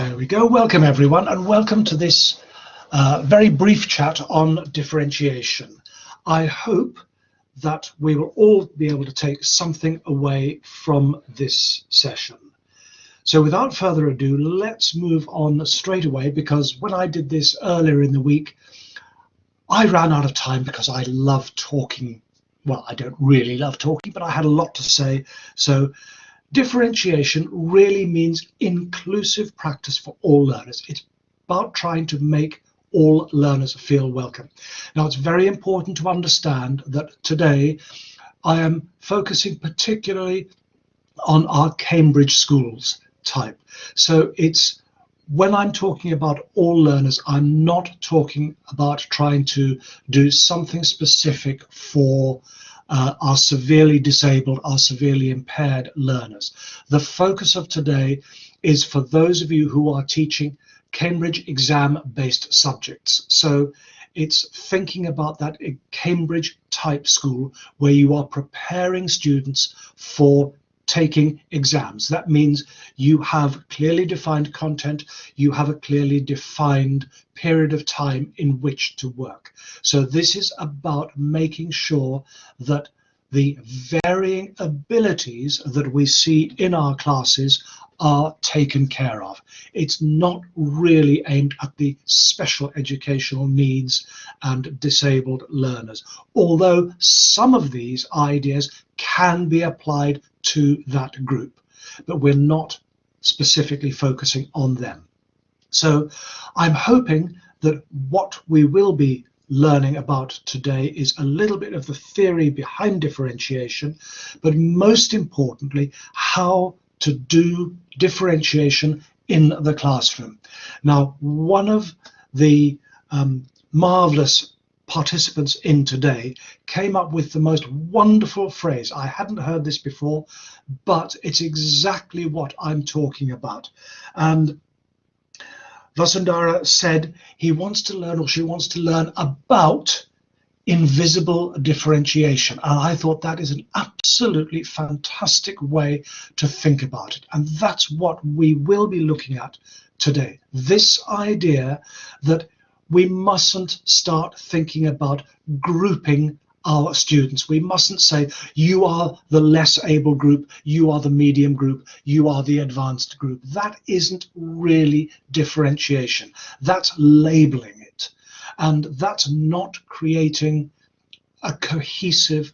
There we go. Welcome everyone, and welcome to this very brief chat on differentiation. I hope that we will all be able to take something away from this session. So without further ado, let's move on straight away, because when I did this earlier in the week, I ran out of time because I love talking. Well, I don't really love talking, but I had a lot to say. So differentiation really means inclusive practice for all learners. It's about trying to make all learners feel welcome. Now, it's very important to understand that today I am focusing particularly on our Cambridge schools type. So it's when I'm talking about all learners, I'm not talking about trying to do something specific for our severely disabled, our severely impaired learners. The focus of today is for those of you who are teaching Cambridge exam-based subjects. So it's thinking about that Cambridge type school where you are preparing students for taking exams. That means you have clearly defined content, you have a clearly defined period of time in which to work. So this is about making sure that the varying abilities that we see in our classes are taken care of. It's not really aimed at the special educational needs and disabled learners, although some of these ideas can be applied to that group, but we're not specifically focusing on them. So I'm hoping that what we will be learning about today is a little bit of the theory behind differentiation, but most importantly, how to do differentiation in the classroom. Now, one of the marvelous participants in today came up with the most wonderful phrase. I hadn't heard this before, but it's exactly what I'm talking about. And Vasundhara said he wants to learn, or she wants to learn, about invisible differentiation. And I thought that is an absolutely fantastic way to think about it. And that's what we will be looking at today. This idea that we mustn't start thinking about grouping our students. We mustn't say, you are the less able group, you are the medium group, you are the advanced group. That isn't really differentiation. That's labeling it. And that's not creating a cohesive,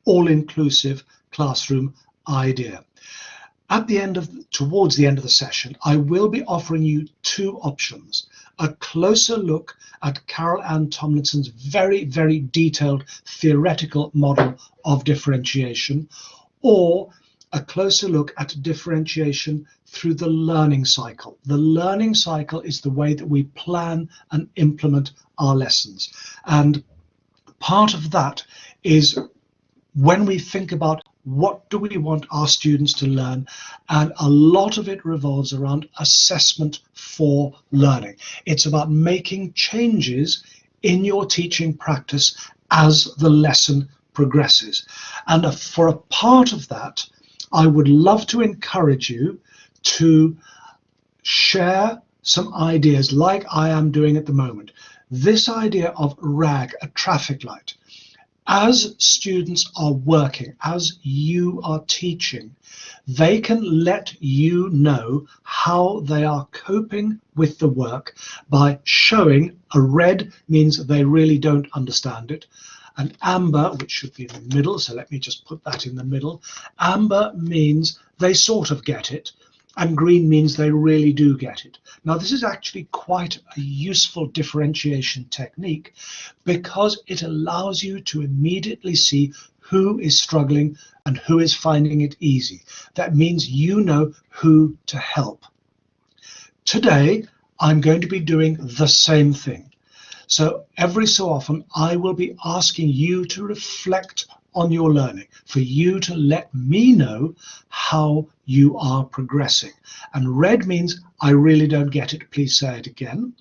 all-inclusive classroom idea. At the end of, towards the end of the session, I will be offering you two options: a closer look at Carol Ann Tomlinson's very, very detailed theoretical model of differentiation, or a closer look at differentiation through the learning cycle. The learning cycle is the way that we plan and implement our lessons. And part of that is when we think about what do we want our students to learn, and a lot of it revolves around assessment for learning. It's about making changes in your teaching practice as the lesson progresses. And for a part of that, I would love to encourage you to share some ideas like I am doing at the moment. This idea of RAG, a traffic light. As students are working, as you are teaching, they can let you know how they are coping with the work by showing a red means they really don't understand it, an amber, which should be in the middle, so let me just put that in the middle. Amber means they sort of get it, and green means they really do get it. Now, this is actually quite a useful differentiation technique because it allows you to immediately see who is struggling and who is finding it easy. That means you know who to help. Today, I'm going to be doing the same thing. So every so often, I will be asking you to reflect on your learning, for you to let me know how you are progressing. And red means I really don't get it, please say it again.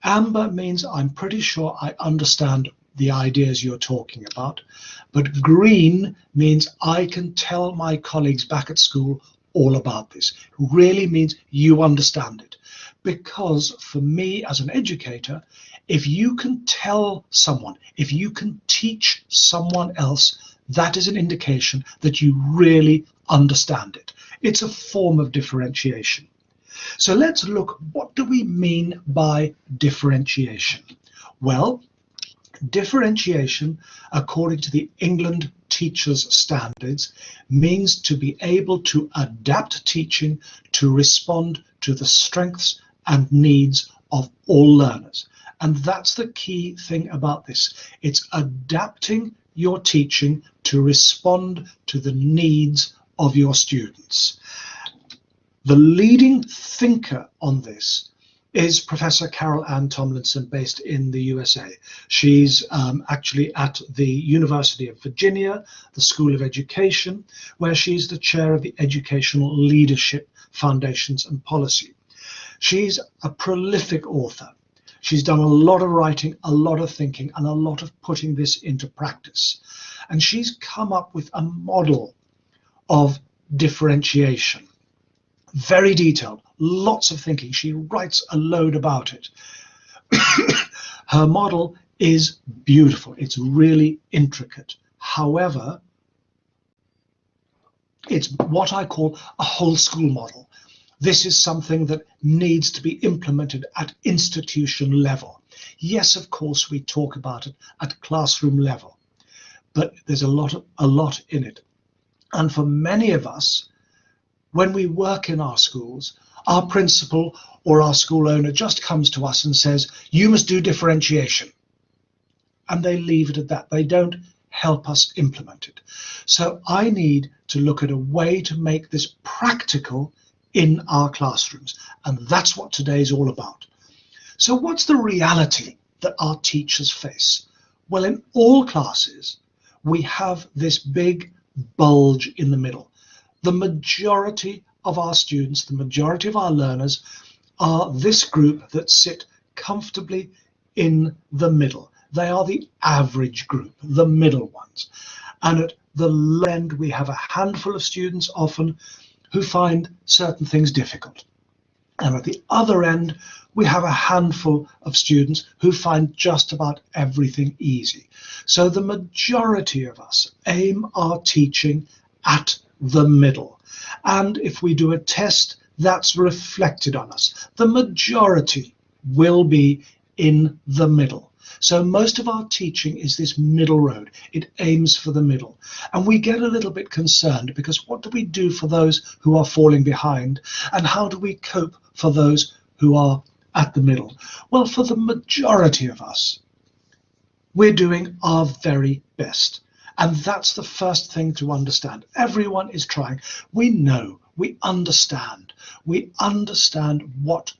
Amber means I'm pretty sure I understand the ideas you're talking about. But green means I can tell my colleagues back at school all about this. Really means you understand it. Because for me as an educator, if you can tell someone, if you can teach someone else, that is an indication that you really understand it. It's a form of differentiation. So let's look, what do we mean by differentiation? Well, differentiation, according to the England Teachers Standards, means to be able to adapt teaching to respond to the strengths and needs of all learners. And that's the key thing about this. It's adapting your teaching to respond to the needs of your students. The leading thinker on this is Professor Carol Ann Tomlinson, based in the USA. She's actually at the University of Virginia, the School of Education, where she's the chair of the Educational Leadership Foundations and Policy. She's a prolific author. She's done a lot of writing, a lot of thinking, and a lot of putting this into practice. And she's come up with a model of differentiation. Very detailed, lots of thinking. She writes a load about it. Her model is beautiful. It's really intricate. However, it's what I call a whole school model. This is something that needs to be implemented at institution level. Yes, of course, we talk about it at classroom level, but there's a lot in it. And for many of us, when we work in our schools, our principal or our school owner just comes to us and says, you must do differentiation. And they leave it at that. They don't help us implement it. So I need to look at a way to make this practical in our classrooms. And that's what today is all about. So what's the reality that our teachers face? Well, in all classes, we have this big bulge in the middle. The majority of our students, the majority of our learners are this group that sit comfortably in the middle. They are the average group, the middle ones. And at the low end, we have a handful of students often who find certain things difficult. And at the other end, we have a handful of students who find just about everything easy. So the majority of us aim our teaching at the middle. And if we do a test, that's reflected on us. The majority will be in the middle. So most of our teaching is this middle road. It aims for the middle. And we get a little bit concerned because what do we do for those who are falling behind? And how do we cope for those who are at the middle? Well, for the majority of us, we're doing our very best. And that's the first thing to understand. Everyone is trying. We know, we understand what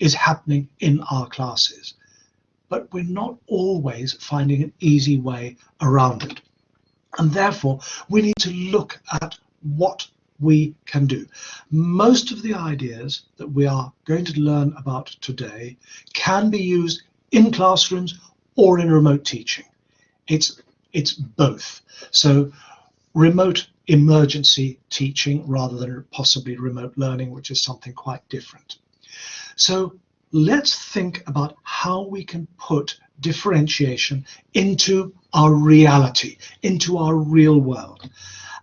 is happening in our classes. But we're not always finding an easy way around it. And therefore, we need to look at what we can do. Most of the ideas that we are going to learn about today can be used in classrooms or in remote teaching. It's both. So remote emergency teaching rather than possibly remote learning, which is something quite different. So let's think about how we can put differentiation into our reality, into our real world.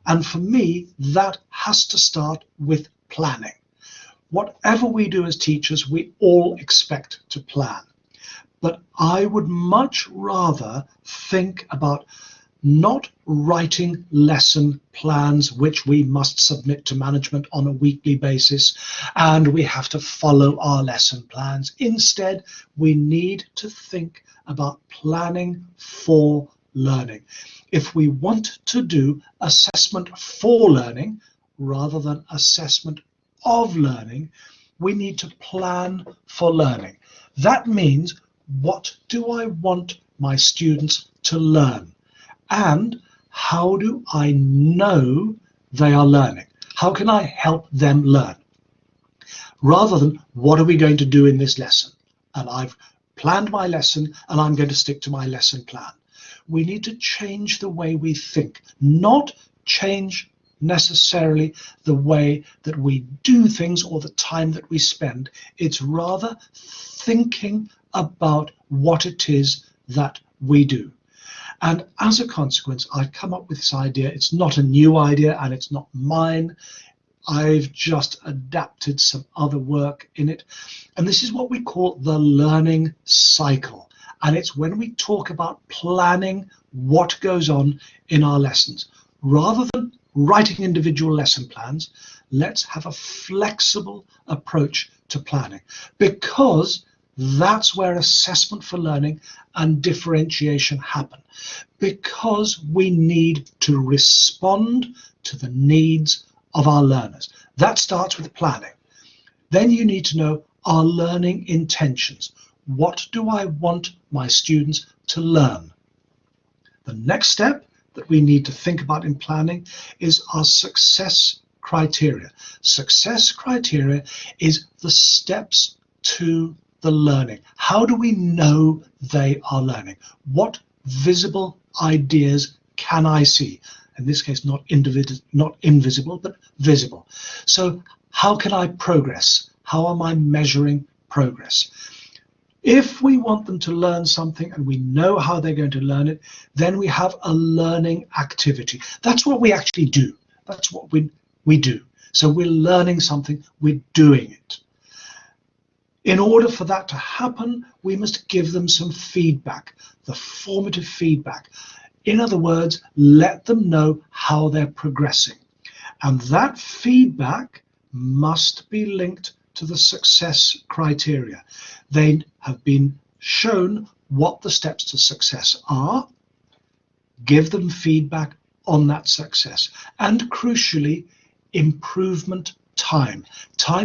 And for me, that has to start with planning. Whatever we do as teachers, we all expect to plan. But I would much rather think about not writing lesson plans which we must submit to management on a weekly basis, and we have to follow our lesson plans. Instead, we need to think about planning for learning. If we want to do assessment for learning rather than assessment of learning, we need to plan for learning. That means, what do I want my students to learn? And how do I know they are learning? How can I help them learn? Rather than, what are we going to do in this lesson? And I've planned my lesson and I'm going to stick to my lesson plan. We need to change the way we think, not change necessarily the way that we do things or the time that we spend. It's rather thinking about what it is that we do. And as a consequence, I've come up with this idea. It's not a new idea and it's not mine. I've just adapted some other work in it. And this is what we call the learning cycle. And it's when we talk about planning what goes on in our lessons. Rather than writing individual lesson plans, let's have a flexible approach to planning, because that's where assessment for learning and differentiation happen, because we need to respond to the needs of our learners. That starts with planning. Then you need to know our learning intentions. What do I want my students to learn? The next step that we need to think about in planning is our success criteria. Success criteria is the steps to the learning. How do we know they are learning? What visible ideas can I see? In this case, not invisible, but visible. So how can I progress? How am I measuring progress? If we want them to learn something and we know how they're going to learn it, then we have a learning activity. That's what we actually do. That's what we do. So we're learning something, we're doing it. In order for that to happen, we must give them some feedback, the formative feedback. In other words, let them know how they're progressing. And that feedback must be linked to the success criteria. They have been shown what the steps to success are, give them feedback on that success, and crucially, improvement time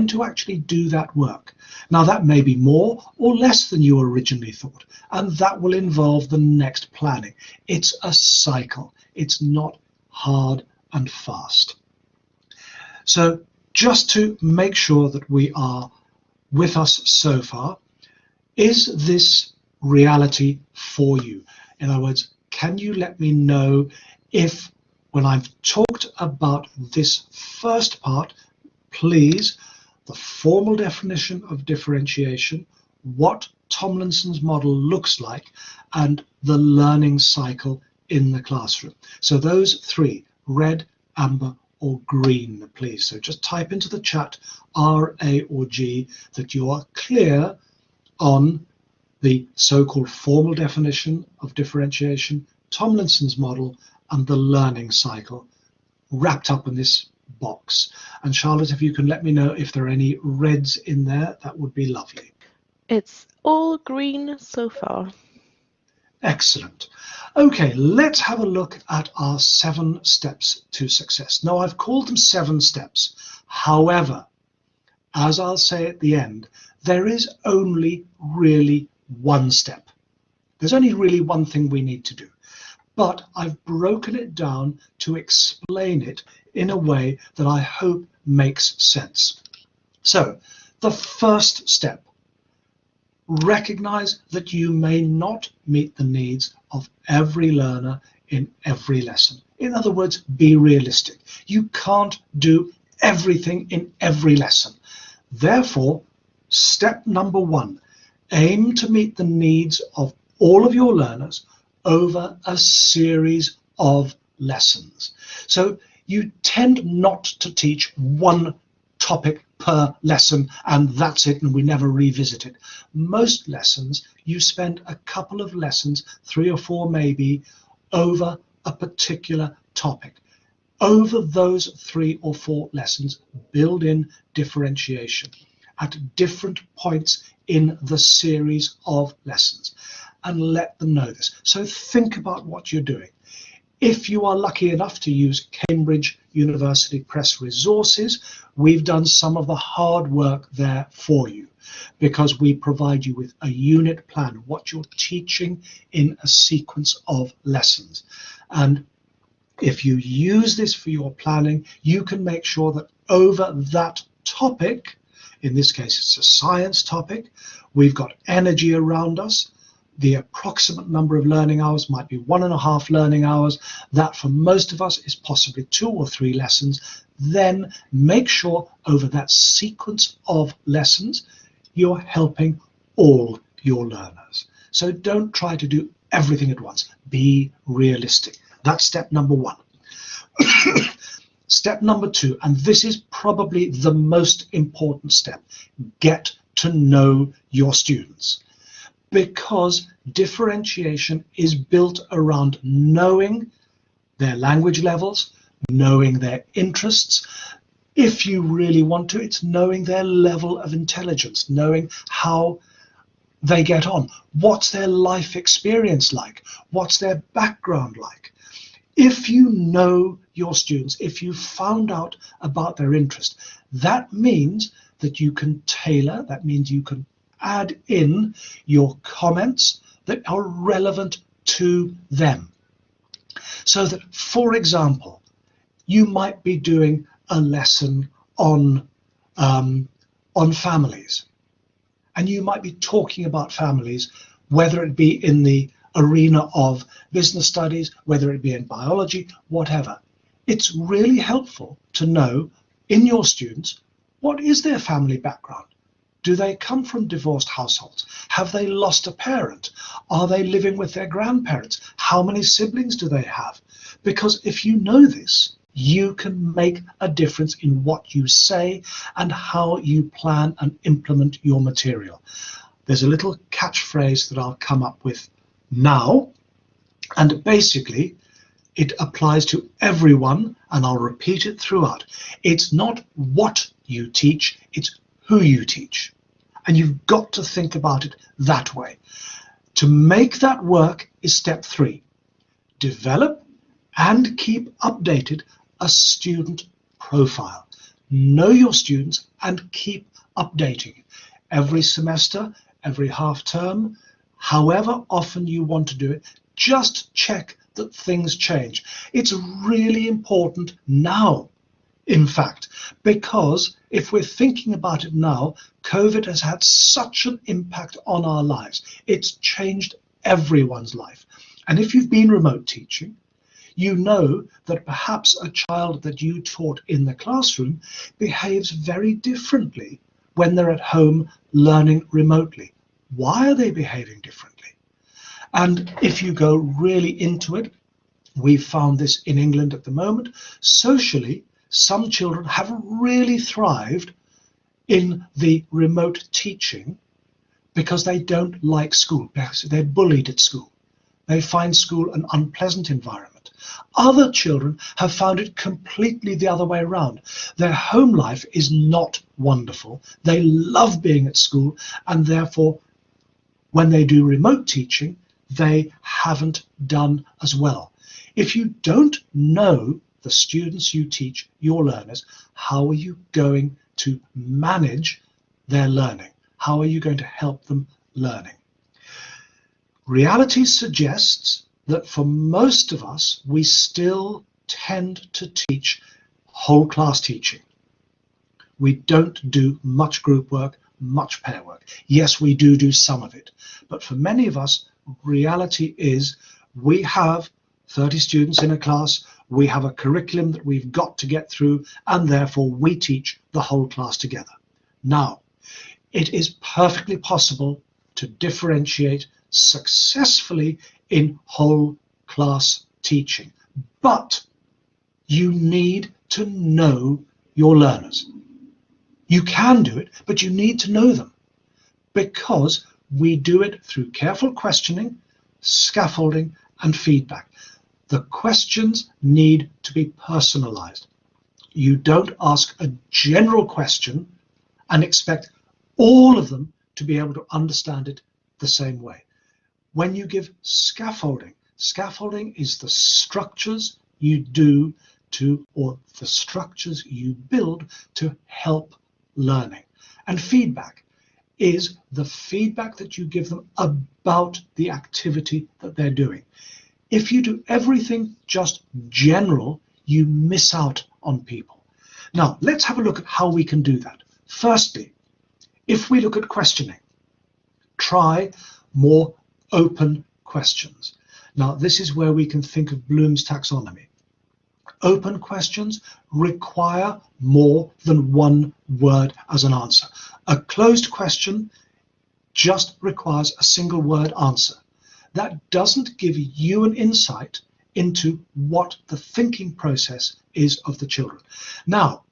to actually do that work. Now that may be more or less than you originally thought, and that will involve the next planning. It's a cycle. It's not hard and fast. So just to make sure that we are with us so far, is this reality for you? In other words, can you let me know if, when I've talked about this first part, please, the formal definition of differentiation, what Tomlinson's model looks like, and the learning cycle in the classroom. So those three, red, amber, or green, please. So just type into the chat R, A, or G that you are clear on the so-called formal definition of differentiation, Tomlinson's model, and the learning cycle wrapped up in this box. And Charlotte, if you can let me know if there are any reds in there, that would be lovely. It's all green so far. Excellent. Okay, let's have a look at our 7 steps to success. Now, I've called them 7 steps. However, as I'll say at the end, there is only really one step. There's only really one thing we need to do. But I've broken it down to explain it in a way that I hope makes sense. So, the first step, recognize that you may not meet the needs of every learner in every lesson. In other words, be realistic. You can't do everything in every lesson. Therefore, step number 1, aim to meet the needs of all of your learners over a series of lessons. So you tend not to teach one topic per lesson and that's it, and we never revisit it. Most lessons, you spend a couple of lessons, 3 or 4 maybe, over a particular topic. Over those 3 or 4 lessons, build in differentiation at different points in the series of lessons and let them know this. So think about what you're doing. If you are lucky enough to use Cambridge University Press resources, we've done some of the hard work there for you because we provide you with a unit plan, what you're teaching in a sequence of lessons. And if you use this for your planning, you can make sure that over that topic, in this case it's a science topic, we've got energy around us, the approximate number of learning hours might be 1.5 learning hours. That for most of us is possibly 2 or 3 lessons. Then make sure over that sequence of lessons, you're helping all your learners. So don't try to do everything at once. Be realistic. That's step number 1. Step number 2, and this is probably the most important step, get to know your students. Because differentiation is built around knowing their language levels, knowing their interests. If you really want to, it's knowing their level of intelligence, knowing how they get on, what's their life experience like, what's their background like. If you know your students, if you found out about their interest, that means that you can tailor, that means you can add in your comments that are relevant to them. So that, for example, you might be doing a lesson on families, and you might be talking about families, whether it be in the arena of business studies, whether it be in biology, whatever. It's really helpful to know in your students, what is their family background? Do they come from divorced households? Have they lost a parent? Are they living with their grandparents? How many siblings do they have? Because if you know this, you can make a difference in what you say and how you plan and implement your material. There's a little catchphrase that I'll come up with now, and basically it applies to everyone, and I'll repeat it throughout. It's not what you teach, it's who you teach. And you've got to think about it that way. To make that work is step 3. Develop and keep updated a student profile. Know your students and keep updating it. Every semester, every half term, however often you want to do it, just check that things change. It's really important now, in fact, because if we're thinking about it now, COVID has had such an impact on our lives. It's changed everyone's life. And if you've been remote teaching, you know that perhaps a child that you taught in the classroom behaves very differently when they're at home learning remotely. Why are they behaving differently? And if you go really into it, we've found this in England at the moment, socially, some children have really thrived in the remote teaching because they don't like school, because they're bullied at school. They find school an unpleasant environment. Other children have found it completely the other way around. Their home life is not wonderful. They love being at school, and therefore, when they do remote teaching, they haven't done as well. If you don't know the students you teach, your learners, how are you going to manage their learning? How are you going to help them learning? Reality suggests that for most of us, we still tend to teach whole class teaching. We don't do much group work, much pair work. Yes, we do some of it. But for many of us, reality is we have 30 students in a class, we have a curriculum that we've got to get through, and therefore we teach the whole class together. Now, it is perfectly possible to differentiate successfully in whole class teaching, but you need to know your learners. You can do it, but you need to know them, because we do it through careful questioning, scaffolding, and feedback. The questions need to be personalized. You don't ask a general question and expect all of them to be able to understand it the same way. When you give scaffolding, scaffolding is the structures you do to, or the structures you build to help learning. And feedback is the feedback that you give them about the activity that they're doing. If you do everything just general, you miss out on people. Now, let's have a look at how we can do that. Firstly, if we look at questioning, try more open questions. Now, this is where we can think of Bloom's taxonomy. Open questions require more than one word as an answer. A closed question just requires a single word answer. That doesn't give you an insight into what the thinking process is of the children. Now,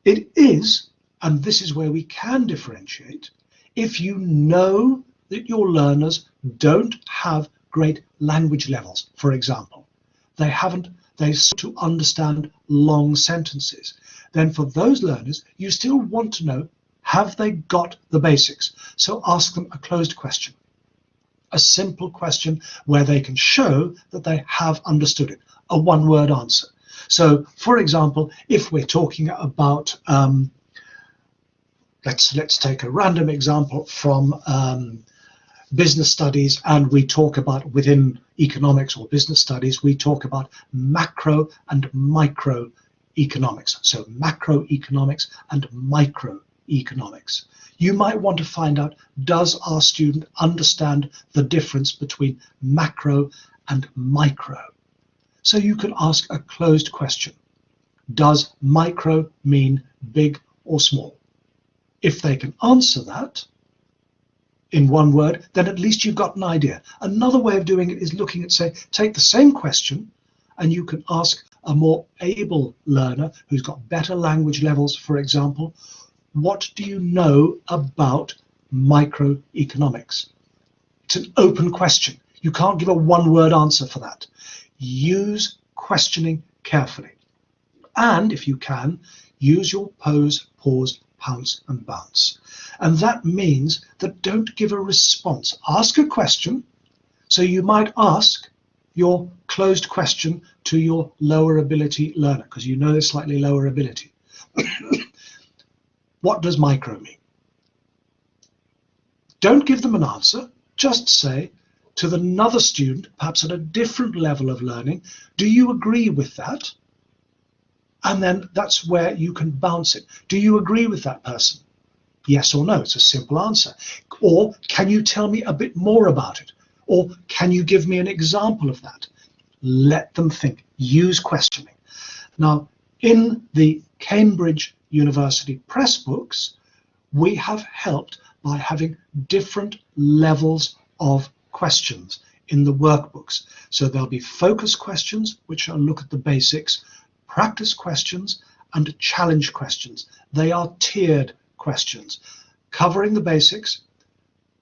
it is, and this is where we can differentiate, if you know that your learners don't have great language levels, for example, they to understand long sentences, then for those learners, you still want to know, have they got the basics? So ask them a closed question, a simple question where they can show that they have understood it, a one-word answer. So, for example, if we're talking about, let's take a random example from business studies, and we talk about within economics or business studies, we talk about macro and micro economics. So macroeconomics and microeconomics. You might want to find out, does our student understand the difference between macro and micro? So you can ask a closed question. Does micro mean big or small? If they can answer that in one word, then at least you've got an idea. Another way of doing it is looking at, say, take the same question and you can ask a more able learner who's got better language levels, for example, what do you know about microeconomics? It's an open question. You can't give a one-word answer for that. Use questioning carefully. And if you can, use your pose, pause, pounce and bounce. And that means that don't give a response. Ask a question. So you might ask your closed question to your lower ability learner, because you know they're slightly lower ability. What does micro mean? Don't give them an answer. Just say to another student, perhaps at a different level of learning, do you agree with that? And then that's where you can bounce it. Do you agree with that person? Yes or no, it's a simple answer. Or can you tell me a bit more about it? Or can you give me an example of that? Let them think, use questioning. Now, in the Cambridge University Press books, we have helped by having different levels of questions in the workbooks. So there'll be focus questions, which are look at the basics, practice questions, and challenge questions. They are tiered questions, covering the basics,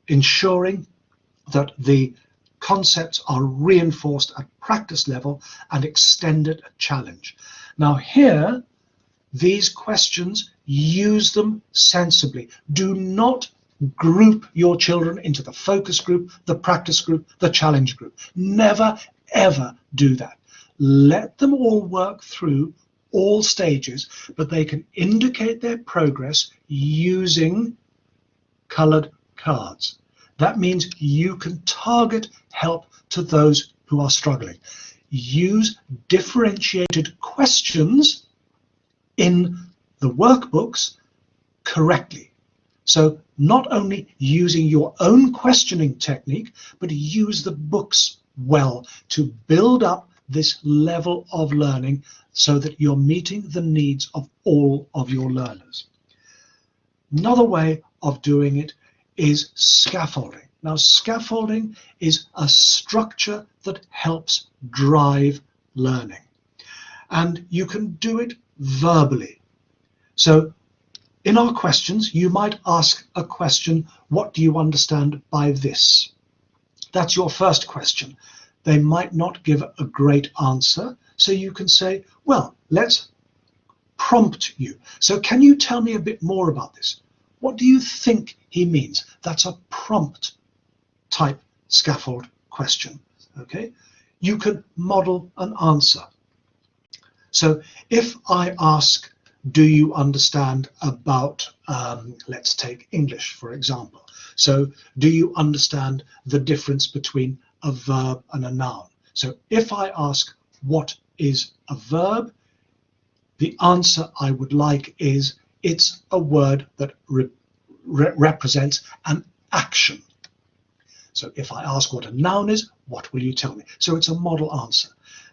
ensuring that the concepts are reinforced at practice level and extended at challenge. Now here, these questions, use them sensibly. Do not group your children into the focus group, the practice group, the challenge group. Never, ever do that. Let them all work through all stages, but they can indicate their progress using colored cards. That means you can target help to those who are struggling. Use differentiated questions in the workbooks correctly. So not only using your own questioning technique, but use the books well to build up this level of learning so that you're meeting the needs of all of your learners. Another way of doing it is scaffolding. Now, scaffolding is a structure that helps drive learning. And you can do it verbally. So in our questions, you might ask a question, what do you understand by this? That's your first question. They might not give a great answer, so you can say, well, let's prompt you. So can you tell me a bit more about this? What do you think he means? That's a prompt type scaffold question. Okay, you can model an answer. So if I ask, do you understand about, let's take English, for example. So do you understand the difference between a verb and a noun? So if I ask, what is a verb? The answer I would like is, it's a word that represents an action. So if I ask what a noun is, what will you tell me? So it's a model answer.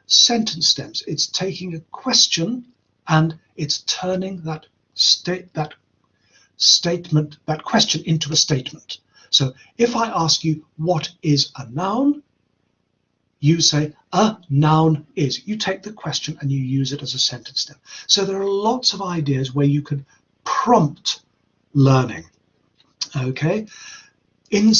Sentence stems, it's taking a question and it's turning that question into a statement. So if I ask you, what is a noun? You say, a noun is. You take the question and you use it as a sentence stem. So there are lots of ideas where you can prompt learning. Okay, in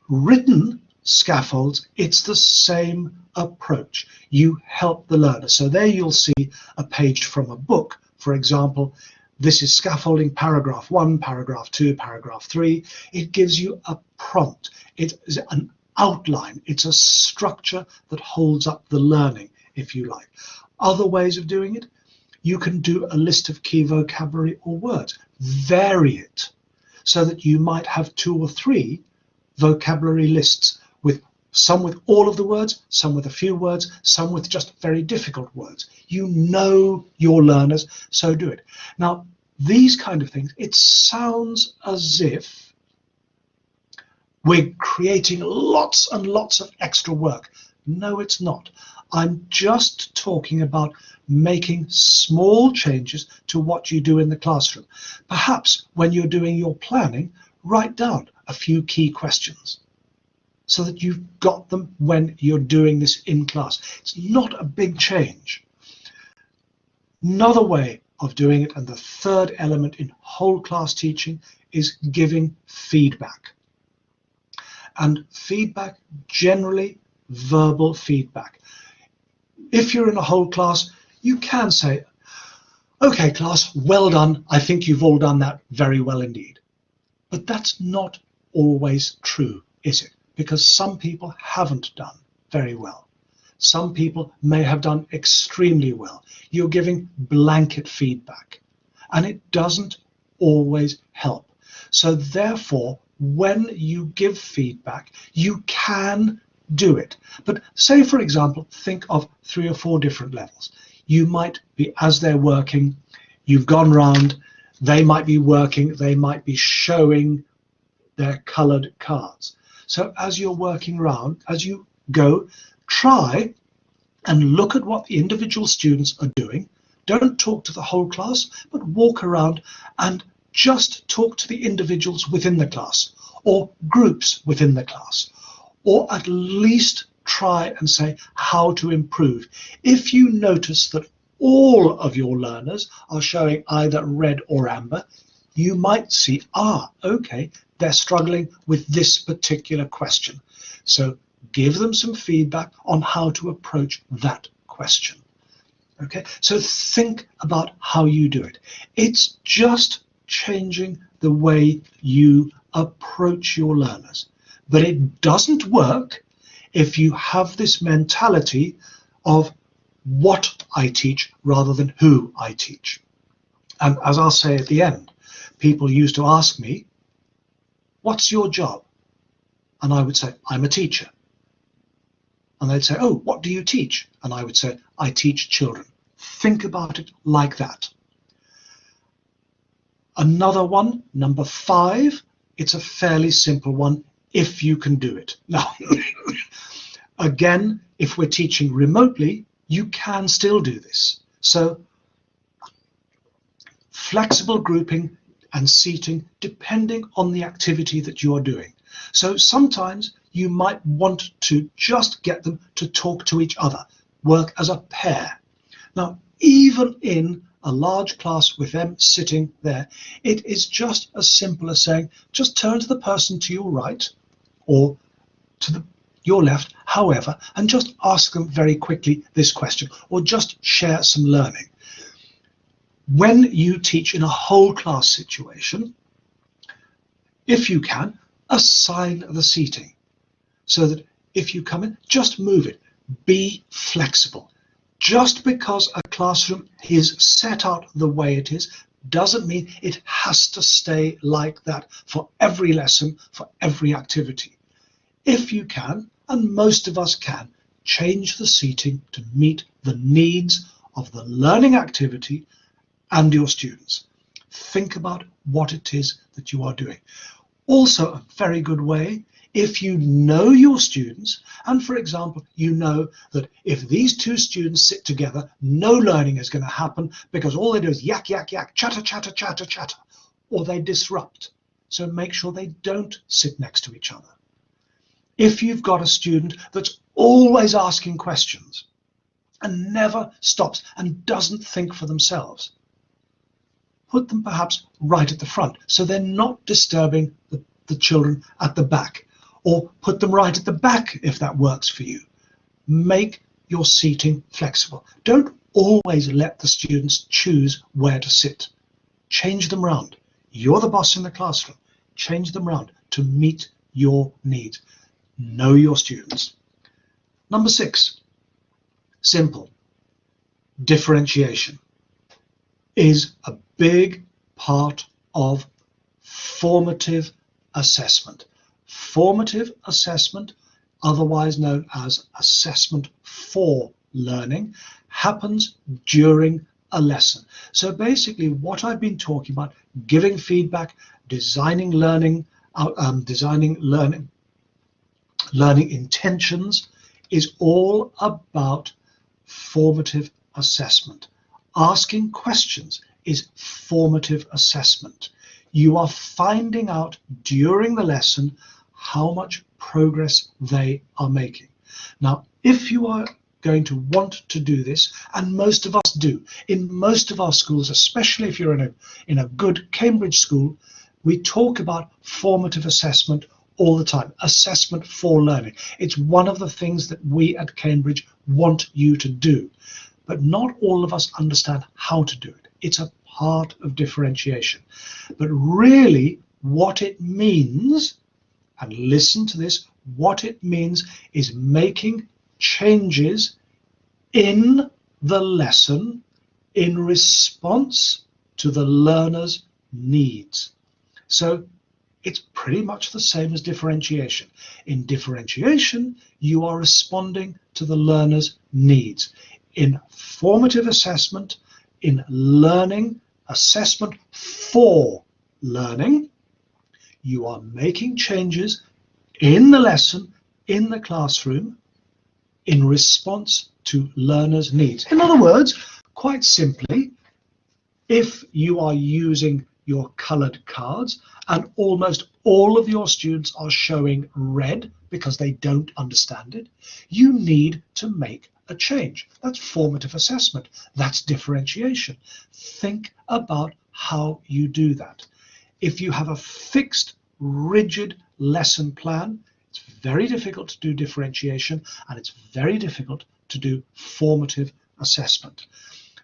written scaffolds, it's the same approach. You help the learner. So there you'll see a page from a book. For example, this is scaffolding paragraph 1, paragraph 2, paragraph 3. It gives you a prompt. It is an outline. It's a structure that holds up the learning, if you like. Other ways of doing it, you can do a list of key vocabulary or words. Vary it so that you might have 2 or 3 vocabulary lists, with some with all of the words, some with a few words, some with just very difficult words. You know your learners, so do it. Now, these kind of things, it sounds as if we're creating lots and lots of extra work. No, it's not. I'm just talking about making small changes to what you do in the classroom. Perhaps when you're doing your planning, write down a few key questions so that you've got them when you're doing this in class. It's not a big change. Another way of doing it, and the third element in whole class teaching, is giving feedback. And feedback, generally verbal feedback. If you're in a whole class, you can say, okay class, well done, I think you've all done that very well indeed. But that's not always true, is it? Because some people haven't done very well. Some people may have done extremely well. You're giving blanket feedback, and it doesn't always help. So therefore, when you give feedback, you can do it. But say, for example, think of 3 or 4 different levels. You might be, as they're working, you've gone round, they might be working, they might be showing their colored cards. So as you're working round, as you go, try and look at what the individual students are doing. Don't talk to the whole class, but walk around and just talk to the individuals within the class, or groups within the class, or at least try and say how to improve. If you notice that all of your learners are showing either red or amber, you might see, okay, they're struggling with this particular question. So give them some feedback on how to approach that question. Okay, so think about how you do it. It's just changing the way you approach your learners. But it doesn't work if you have this mentality of what I teach rather than who I teach. And as I'll say at the end, people used to ask me, what's your job? And I would say, I'm a teacher. And they'd say, oh, what do you teach? And I would say, I teach children. Think about it like that. Another one, number 5, it's a fairly simple one if you can do it. Now, again, if we're teaching remotely, you can still do this. So flexible grouping and seating depending on the activity that you are doing. So sometimes you might want to just get them to talk to each other, work as a pair. Now, even in a large class with them sitting there, it is just as simple as saying, just turn to the person to your right or to your left, however, and just ask them very quickly this question, or just share some learning. When you teach in a whole class situation, if you can, assign the seating so that if you come in, just move it. Be flexible. Just because a classroom is set out the way it is doesn't mean it has to stay like that for every lesson, for every activity. If you can, and most of us can, change the seating to meet the needs of the learning activity and your students. Think about what it is that you are doing. Also, a very good way If you know your students, and for example, you know that if these two students sit together, no learning is going to happen because all they do is yak, yak, yak, chatter, chatter, chatter, chatter, or they disrupt. So make sure they don't sit next to each other. If you've got a student that's always asking questions and never stops and doesn't think for themselves, put them perhaps right at the front so they're not disturbing the children at the back, or put them right at the back if that works for you. Make your seating flexible. Don't always let the students choose where to sit. Change them round. You're the boss in the classroom. Change them round to meet your needs. Know your students. Number 6, simple. Differentiation is a big part of formative assessment. Formative assessment, otherwise known as assessment for learning, happens during a lesson. So basically what I've been talking about, giving feedback, designing learning, learning intentions, is all about formative assessment. Asking questions is formative assessment. You are finding out during the lesson how much progress they are making. Now, if you are going to want to do this, and most of us do, in most of our schools, especially if you're in a good Cambridge school, we talk about formative assessment all the time, assessment for learning. It's one of the things that we at Cambridge want you to do, but not all of us understand how to do it. It's a part of differentiation. But really what it means, and listen to this, what it means is making changes in the lesson in response to the learner's needs. So it's pretty much the same as differentiation. In differentiation, you are responding to the learner's needs. In formative assessment, in learning, assessment for learning, you are making changes in the lesson, in the classroom, in response to learners' needs. In other words, quite simply, if you are using your colored cards and almost all of your students are showing red because they don't understand it, you need to make a change. That's formative assessment. That's differentiation. Think about how you do that. If you have a fixed, rigid lesson plan, it's very difficult to do differentiation, and it's very difficult to do formative assessment.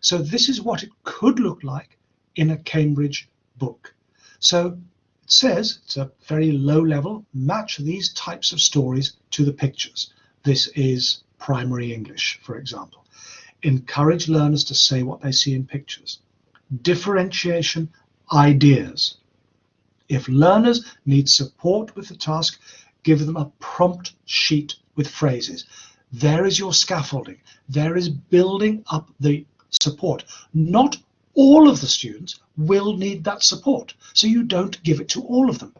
So this is what it could look like in a Cambridge book. So it says, it's a very low level, match these types of stories to the pictures. This is primary English, for example. Encourage learners to say what they see in pictures. Differentiation ideas. If learners need support with the task, give them a prompt sheet with phrases. There is your scaffolding. There is building up the support. Not all of the students will need that support, so you don't give it to all of them,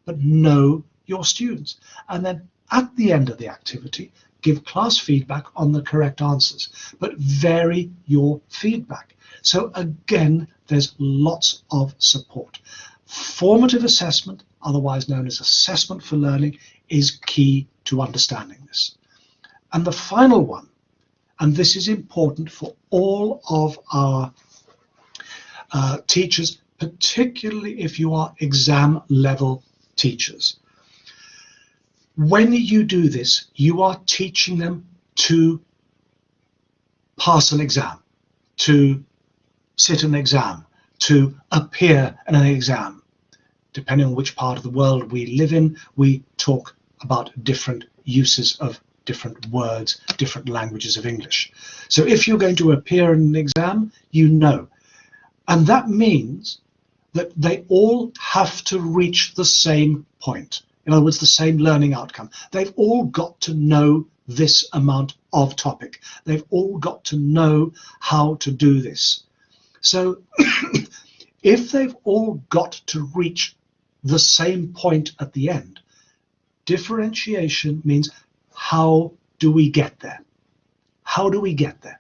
but know your students. And then at the end of the activity, give class feedback on the correct answers, but vary your feedback. So again, there's lots of support. Formative assessment, otherwise known as assessment for learning, is key to understanding this. And the final one, and this is important for all of our teachers, particularly if you are exam level teachers. When you do this, you are teaching them to pass an exam, to sit an exam, to appear in an exam. Depending on which part of the world we live in, we talk about different uses of different words, different languages of English. So if you're going to appear in an exam, you know. And that means that they all have to reach the same point. In other words, the same learning outcome. They've all got to know this amount of topic. They've all got to know how to do this. So if they've all got to reach the same point at the end, differentiation means how do we get there? How do we get there?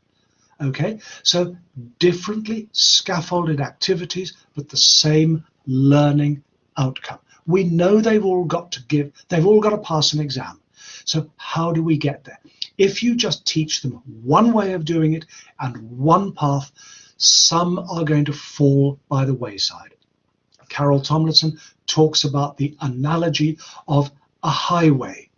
Okay, so differently scaffolded activities, but the same learning outcome. We know they've all got to pass an exam. So how do we get there? If you just teach them one way of doing it and one path, some are going to fall by the wayside. Carol Tomlinson talks about the analogy of a highway,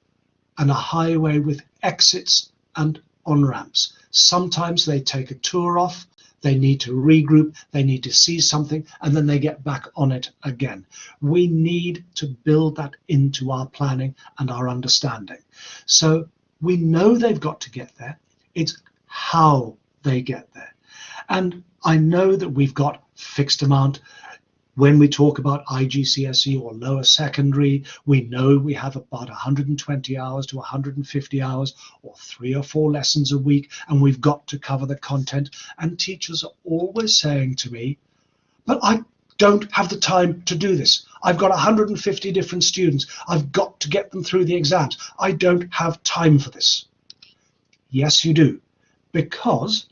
and a highway with exits and on-ramps. Sometimes they take a tour off, they need to regroup, they need to see something, and then they get back on it again. We need to build that into our planning and our understanding. So we know they've got to get there. It's how they get there. And I know that we've got fixed amount. When we talk about IGCSE or lower secondary, we know we have about 120 hours to 150 hours or 3 or 4 lessons a week, and we've got to cover the content. And teachers are always saying to me, but I don't have the time to do this. I've got 150 different students. I've got to get them through the exams. I don't have time for this. Yes, you do, because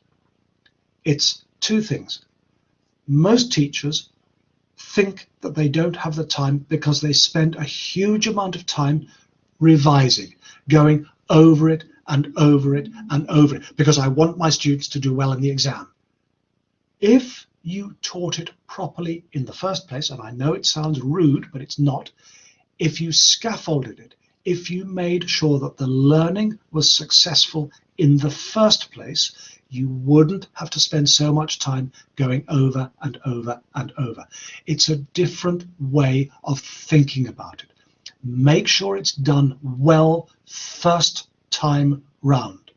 it's 2 things. Most teachers think that they don't have the time because they spend a huge amount of time revising, going over it and over it and over it, because I want my students to do well in the exam. If you taught it properly in the first place, and I know it sounds rude, but it's not, if you scaffolded it, if you made sure that the learning was successful in the first place, you wouldn't have to spend so much time going over and over and over. It's a different way of thinking about it. Make sure it's done well first time round.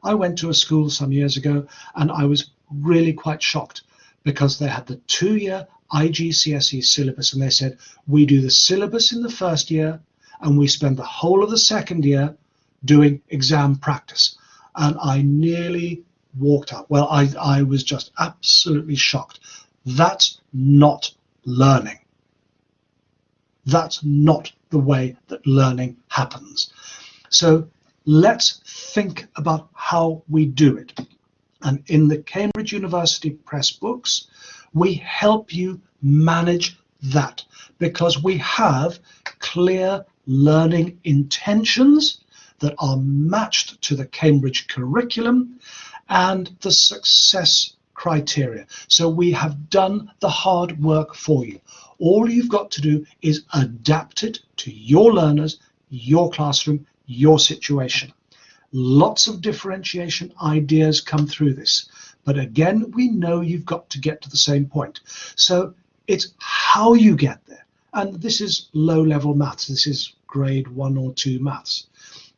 I went to a school some years ago and I was really quite shocked because they had the 2-year IGCSE syllabus, and they said, we do the syllabus in the first year and we spend the whole of the second year doing exam practice. And I nearly walked out. Well, I was just absolutely shocked. That's not learning. That's not the way that learning happens. So let's think about how we do it. And in the Cambridge University Press books, we help you manage that because we have clear learning intentions that are matched to the Cambridge curriculum and the success criteria. So we have done the hard work for you. All you've got to do is adapt it to your learners, your classroom, your situation. Lots of differentiation ideas come through this. But again, we know you've got to get to the same point. So it's how you get there. And this is low-level maths. This is grade 1 or 2 maths.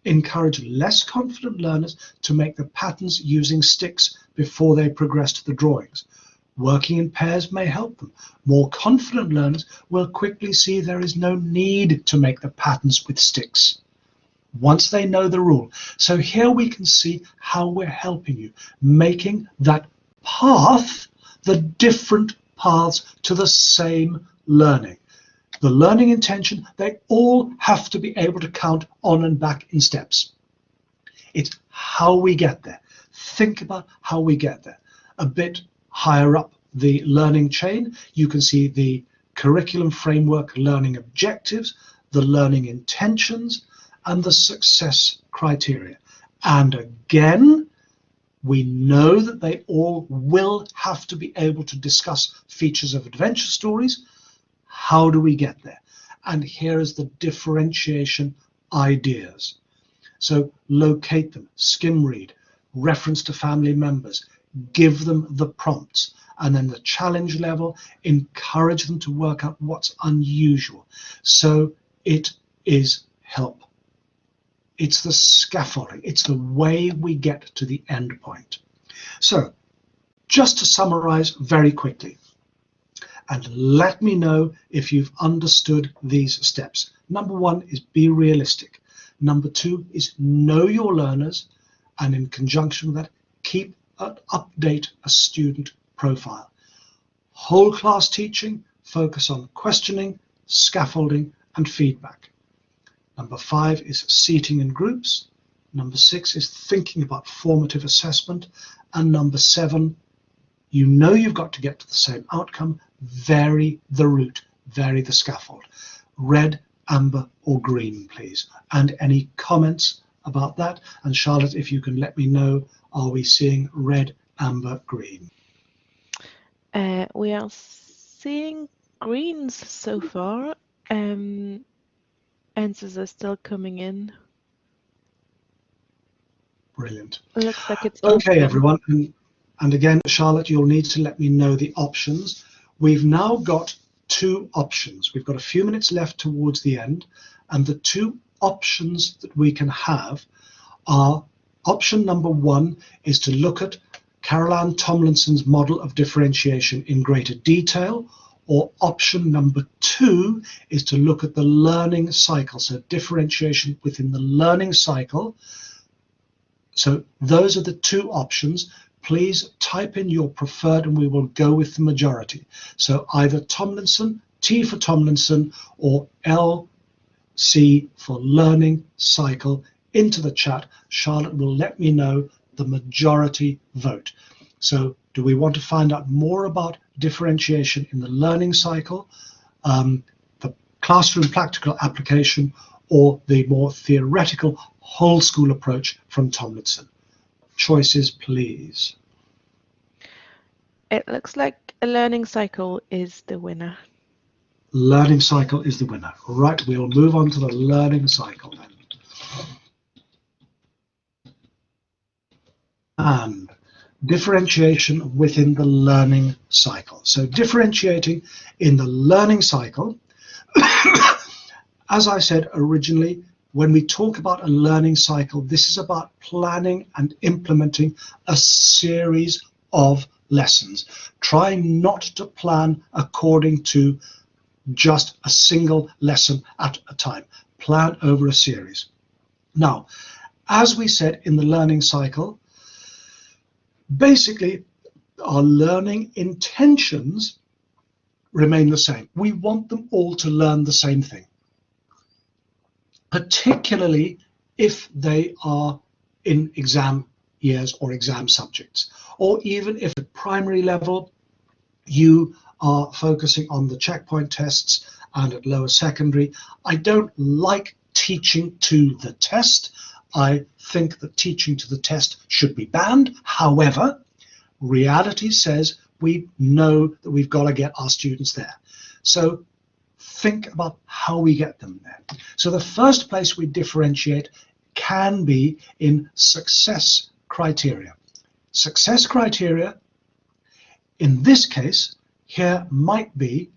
Encourage less confident learners to make the patterns using sticks before they progress to the drawings. Working in pairs may help them. More confident learners will quickly see there is no need to make the patterns with sticks once they know the rule. So here we can see how we're helping you, making that path the different paths to the same learning. The learning intention, they all have to be able to count on and back in steps. It's how we get there. Think about how we get there. A bit higher up the learning chain, you can see the curriculum framework learning objectives, the learning intentions, and the success criteria. And again, we know that they all will have to be able to discuss features of adventure stories. How do we get there? And here is the differentiation ideas. So locate them, skim read, reference to family members, give them the prompts, and then the challenge level, encourage them to work out what's unusual. So it is help. It's the scaffolding. It's the way we get to the end point. So just to summarize very quickly, and let me know if you've understood these steps. Number 1 is be realistic. Number 2 is know your learners, and in conjunction with that, keep and update a student profile. Whole class teaching, focus on questioning, scaffolding, and feedback. Number 5 is seating in groups. Number 6 is thinking about formative assessment. And number 7, you know you've got to get to the same outcome, vary the route, vary the scaffold. Red, amber or green, please. And any comments about that? And Charlotte, if you can let me know, are we seeing red, amber, green? We are seeing greens so far. Answers are still coming in. Brilliant. Looks like it's okay, open. everyone. And again, Charlotte, you'll need to let me know the options. We've now got 2 options. We've got a few minutes left towards the end, and the 2 options that we can have are, option number 1 is to look at Caroline Tomlinson's model of differentiation in greater detail, or option number 2 is to look at the learning cycle, so differentiation within the learning cycle. So those are the 2 options. Please type in your preferred and we will go with the majority. So either Tomlinson, T for Tomlinson, or LC for learning cycle into the chat. Charlotte will let me know the majority vote. So do we want to find out more about differentiation in the learning cycle, the classroom practical application, or the more theoretical whole school approach from Tomlinson? Choices, please. It looks like a learning cycle is the winner. Learning cycle is the winner. Right, we'll move on to the learning cycle then. And differentiation within the learning cycle. So differentiating in the learning cycle, as I said originally, when we talk about a learning cycle, this is about planning and implementing a series of lessons. Try not to plan according to just a single lesson at a time. Plan over a series. Now, as we said in the learning cycle, basically our learning intentions remain the same. We want them all to learn the same thing, particularly if they are in exam years or exam subjects, or even if at primary level you are focusing on the checkpoint tests, and at lower secondary. I don't like teaching to the test. I think that teaching to the test should be banned. However, reality says we know that we've got to get our students there. So think about how we get them there. So the first place we differentiate can be in success criteria. Success criteria, in this case, here might be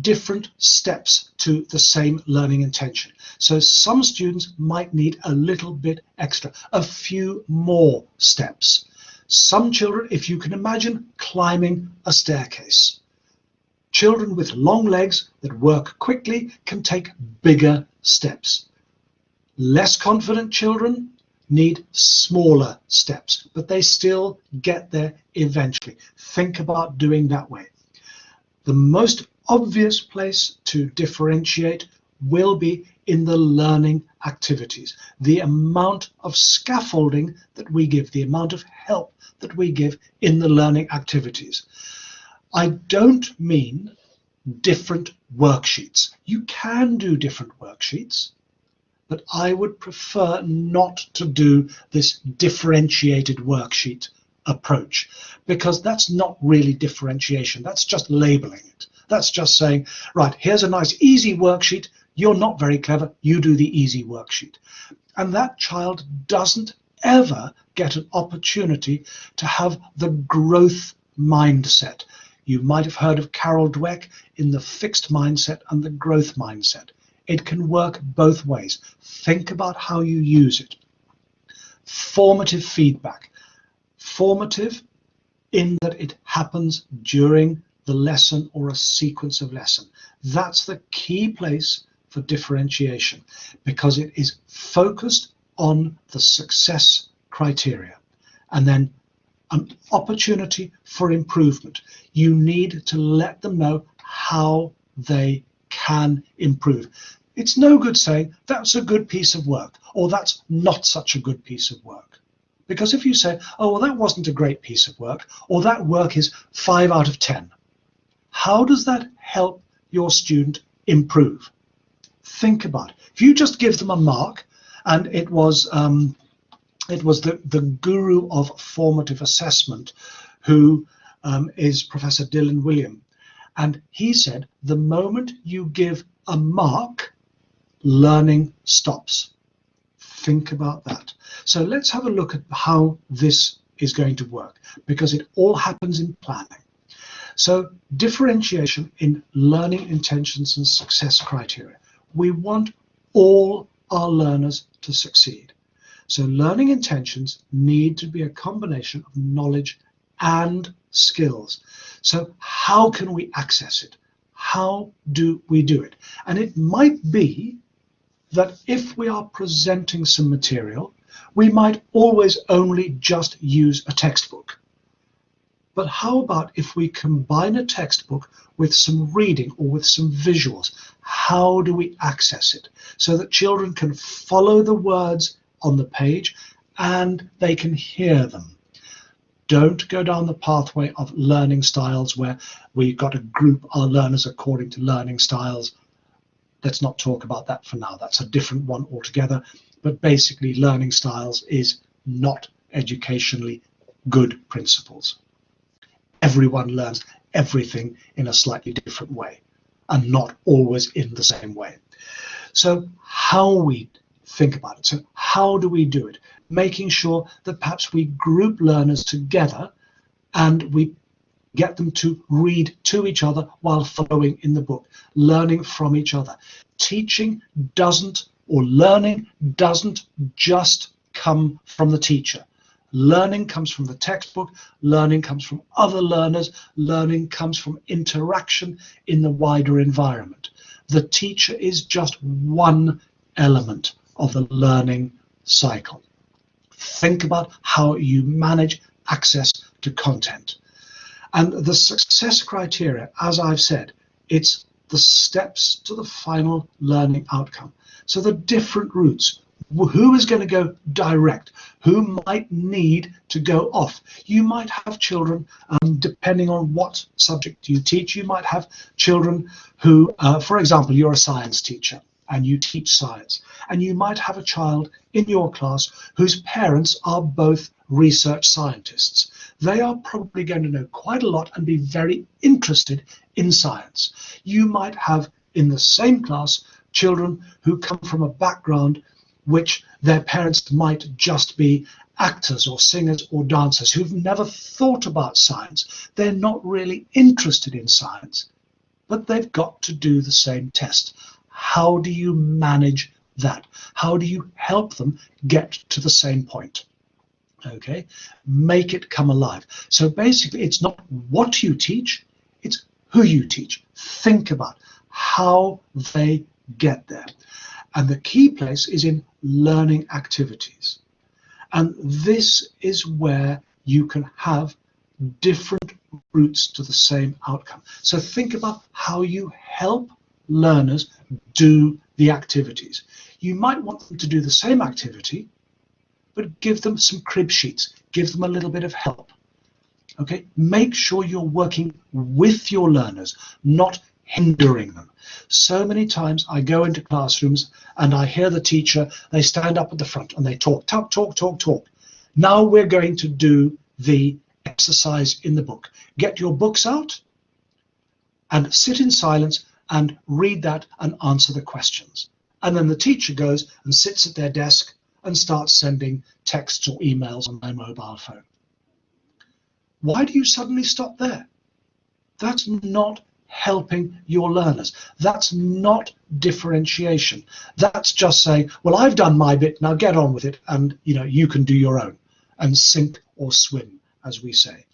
different steps to the same learning intention. So some students might need a little bit extra, a few more steps. Some children, if you can imagine climbing a staircase, children with long legs that work quickly can take bigger steps. Less confident children need smaller steps, but they still get there eventually. Think about doing that way. The most obvious place to differentiate will be in the learning activities. The amount of scaffolding that we give, the amount of help that we give in the learning activities. I don't mean different worksheets. You can do different worksheets, but I would prefer not to do this differentiated worksheet approach, because that's not really differentiation. That's just labeling it. That's just saying, right, here's a nice easy worksheet. You're not very clever. You do the easy worksheet. And that child doesn't ever get an opportunity to have the growth mindset. You might have heard of Carol Dweck in the fixed mindset and the growth mindset. It can work both ways. Think about how you use it. Formative feedback. Formative in that it happens during the lesson or a sequence of lesson. That's the key place for differentiation, because it is focused on the success criteria and then an opportunity for improvement. You need to let them know how they can improve. It's no good saying that's a good piece of work or that's not such a good piece of work. Because if you say, oh, well, that wasn't a great piece of work, or that work is 5 out of 10, how does that help your student improve? Think about it. If you just give them a mark, and it was the guru of formative assessment, who is Professor Dylan William, and he said the moment you give a mark, learning stops. Think about that. So let's have a look at how this is going to work, because it all happens in planning. So differentiation in learning intentions and success criteria. We want all our learners to succeed. So learning intentions need to be a combination of knowledge and skills. So how can we access it? How do we do it? And it might be that if we are presenting some material, we might always only just use a textbook. But how about if we combine a textbook with some reading or with some visuals? How do we access it so that children can follow the words on the page and they can hear them? Don't go down the pathway of learning styles where we've got to group our learners according to learning styles. Let's not talk about that for now. That's a different one altogether. But basically, learning styles is not educationally good principles. Everyone learns everything in a slightly different way and not always in the same way. So how we think about it. So how do we do it? Making sure that perhaps we group learners together and we get them to read to each other while following in the book, learning from each other. Teaching doesn't, or learning doesn't just come from the teacher. Learning comes from the textbook, learning comes from other learners, learning comes from interaction in the wider environment. The teacher is just one element of the learning cycle. Think about how you manage access to content. And the success criteria, as I've said, it's the steps to the final learning outcome. So the different routes. Who is going to go direct? Who might need to go off? You might have children, depending on what subject you teach, you might have children who, for example, you're a science teacher and you teach science, and you might have a child in your class whose parents are both research scientists. They are probably going to know quite a lot and be very interested in science. You might have in the same class children who come from a background which their parents might just be actors or singers or dancers who've never thought about science. They're not really interested in science, but they've got to do the same test. How do you manage that? How do you help them get to the same point? Okay, make it come alive. So basically, it's not what you teach, it's who you teach. Think about how they get there. And the key place is in learning activities. And this is where you can have different routes to the same outcome. So think about how you help learners do the activities. You might want them to do the same activity, but give them some crib sheets, give them a little bit of help. Okay, make sure you're working with your learners, not hindering them. So many times I go into classrooms and I hear the teacher, they stand up at the front and they talk. Now we're going to do the exercise in the book. Get your books out and sit in silence and read that and answer the questions. And then the teacher goes and sits at their desk and starts sending texts or emails on their mobile phone. Why do you suddenly stop there? That's not helping your learners. That's not differentiation. That's just saying, well, I've done my bit, now get on with it, and you can do your own, and sink or swim, as we say.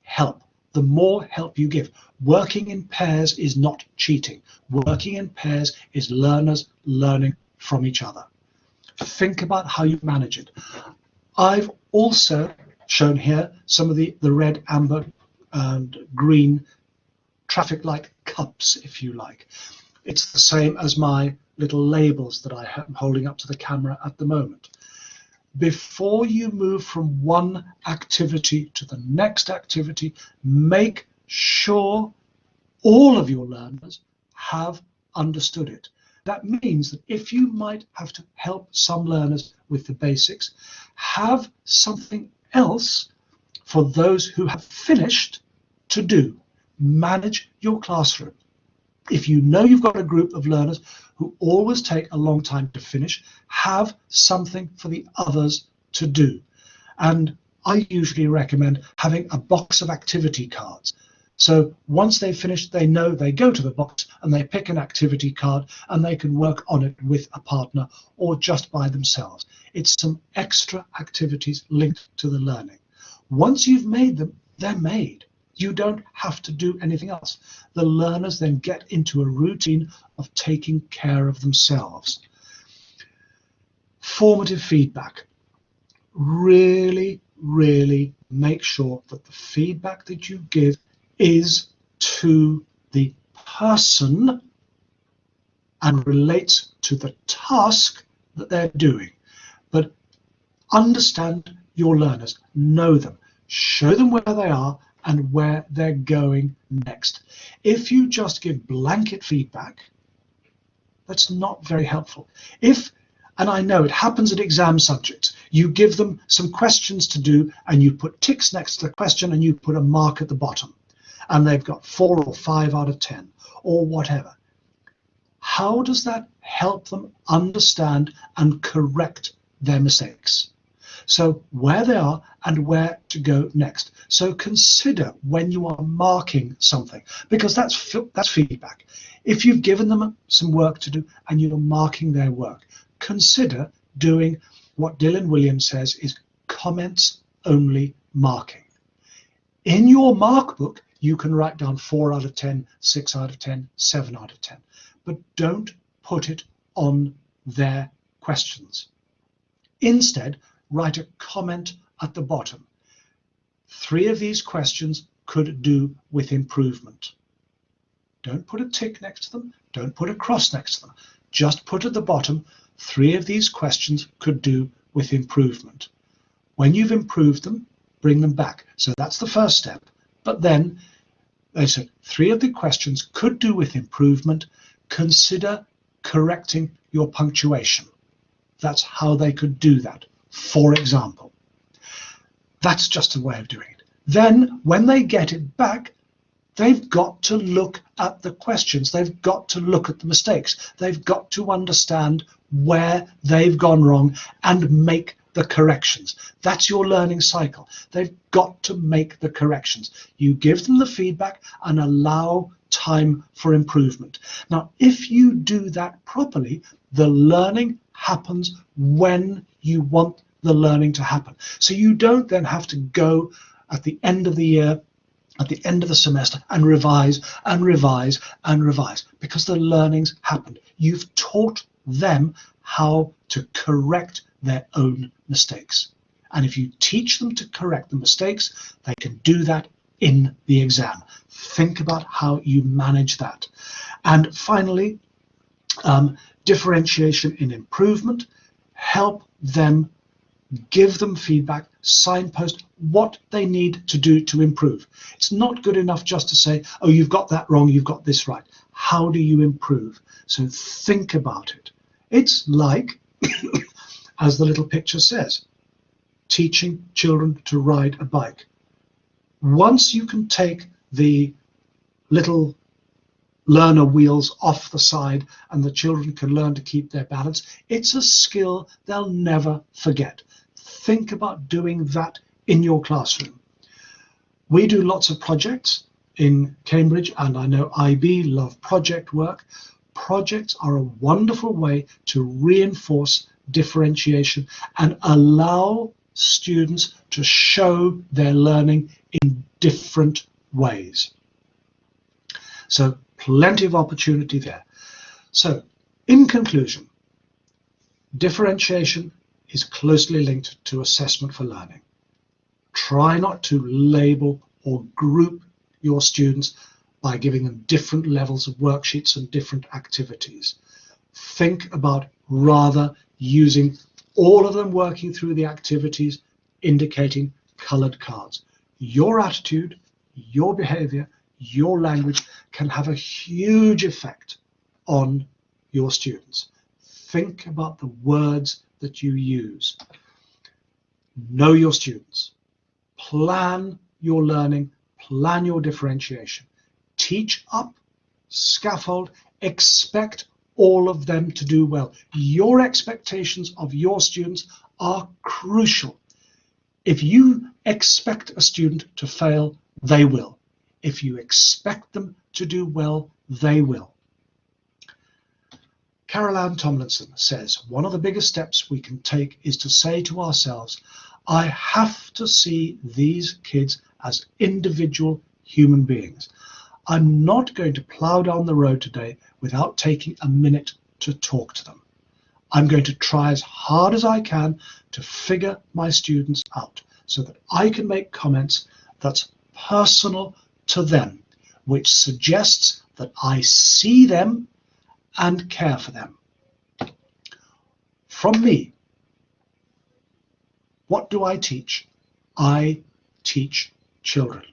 Help. The more help you give. Working in pairs is not cheating. Working in pairs is learners learning from each other. Think about how you manage it. I've also shown here some of the red, amber, and green traffic light cups, if you like. It's the same as my little labels that I am holding up to the camera at the moment. Before you move from one activity to the next activity, make sure all of your learners have understood it. That means that if you might have to help some learners with the basics, have something else for those who have finished to do. Manage your classroom. If you know you've got a group of learners who always take a long time to finish, have something for the others to do. And I usually recommend having a box of activity cards. So once they've finished, they know they go to the box and they pick an activity card and they can work on it with a partner or just by themselves. It's some extra activities linked to the learning. Once you've made them, they're made. You don't have to do anything else. The learners then get into a routine of taking care of themselves. Formative feedback. Really, really make sure that the feedback that you give is to the person and relates to the task that they're doing. But understand your learners, know them, show them where they are and where they're going next. If you just give blanket feedback, that's not very helpful. And I know it happens at exam subjects, you give them some questions to do and you put ticks next to the question and you put a mark at the bottom. And they've got 4 or 5 out of 10 or whatever. How does that help them understand and correct their mistakes? So where they are and where to go next. So consider when you are marking something, because that's feedback. If you've given them some work to do and you're marking their work, consider doing what Dylan Williams says is comments only marking. In your mark book, you can write down 4 out of 10, 6 out of 10, 7 out of 10, but don't put it on their questions. Instead, write a comment at the bottom. 3 of these questions could do with improvement. Don't put a tick next to them. Don't put a cross next to them. Just put at the bottom, 3 of these questions could do with improvement. When you've improved them, bring them back. So that's the first step. But then they said 3 of the questions could do with improvement. Consider correcting your punctuation. That's how they could do that, for example. That's just a way of doing it. Then when they get it back, they've got to look at the questions. They've got to look at the mistakes. They've got to understand where they've gone wrong and make the corrections. That's your learning cycle. They've got to make the corrections. You give them the feedback and allow time for improvement. Now, if you do that properly, the learning happens when you want the learning to happen. So you don't then have to go at the end of the year, at the end of the semester, and revise and revise and revise, because the learning's happened. You've taught them how to correct their own mistakes. And if you teach them to correct the mistakes, they can do that in the exam. Think about how you manage that. And finally, differentiation in improvement. Help them, give them feedback, signpost what they need to do to improve. It's not good enough just to say, oh, you've got that wrong, you've got this right. How do you improve? So think about it. It's like, as the little picture says, teaching children to ride a bike. Once you can take the little learner wheels off the side and the children can learn to keep their balance, it's a skill they'll never forget. Think about doing that in your classroom. We do lots of projects in Cambridge, and I know IB love project work. Projects are a wonderful way to reinforce differentiation and allow students to show their learning in different ways. So plenty of opportunity there. So in conclusion, differentiation is closely linked to assessment for learning. Try not to label or group your students by giving them different levels of worksheets and different activities. Think about rather using all of them working through the activities, indicating colored cards. Your attitude, your behavior, your language can have a huge effect on your students. Think about the words that you use. Know your students. Plan your learning, plan your differentiation. Teach up, scaffold, expect all of them to do well. Your expectations of your students are crucial. If you expect a student to fail, they will. If you expect them to do well, they will. Carol Ann Tomlinson says, one of the biggest steps we can take is to say to ourselves, I have to see these kids as individual human beings. I'm not going to plow down the road today without taking a minute to talk to them. I'm going to try as hard as I can to figure my students out so that I can make comments that's personal to them, which suggests that I see them and care for them. From me, what do I teach? I teach children.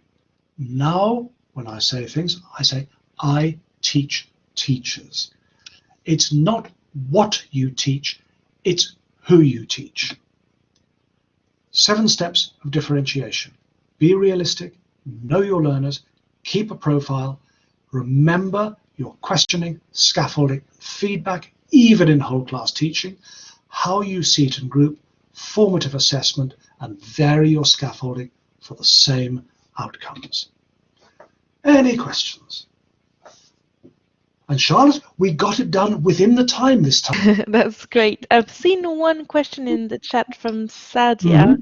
Now, when I say things, I say, I teach teachers. It's not what you teach, it's who you teach. 7 steps of differentiation. Be realistic, know your learners, keep a profile, remember your questioning, scaffolding, feedback, even in whole class teaching, how you see it in group, formative assessment, and vary your scaffolding for the same outcomes. Any questions? And Charlotte, we got it done within the time this time. That's great. I've seen one question in the chat from Sadia,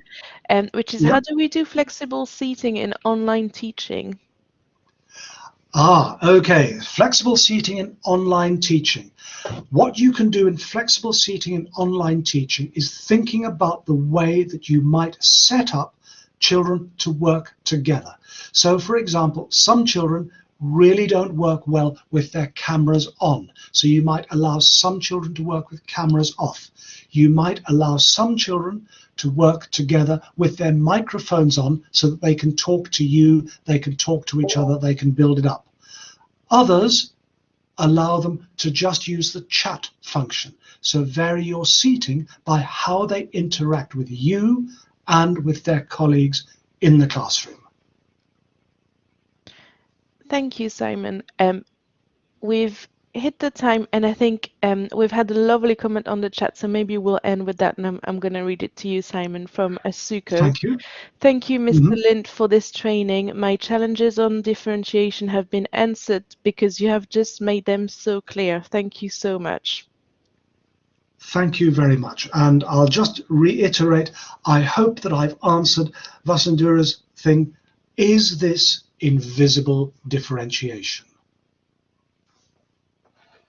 which is, how do we do flexible seating in online teaching? Okay. Flexible seating in online teaching. What you can do in flexible seating in online teaching is thinking about the way that you might set up children to work together. So, for example, some children really don't work well with their cameras on. So you might allow some children to work with cameras off. You might allow some children to work together with their microphones on so that they can talk to you, they can talk to each other, they can build it up. Others allow them to just use the chat function. So vary your seating by how they interact with you and with their colleagues in the classroom. Thank you, Simon. We've hit the time, and I think we've had a lovely comment on the chat, so maybe we'll end with that, and I'm going to read it to you, Simon, from Asuko. Thank you. Thank you, Mr. Lind, for this training. My challenges on differentiation have been answered because you have just made them so clear. Thank you so much. Thank you very much. And I'll just reiterate, I hope that I've answered Vasundhara's thing. Is this invisible differentiation?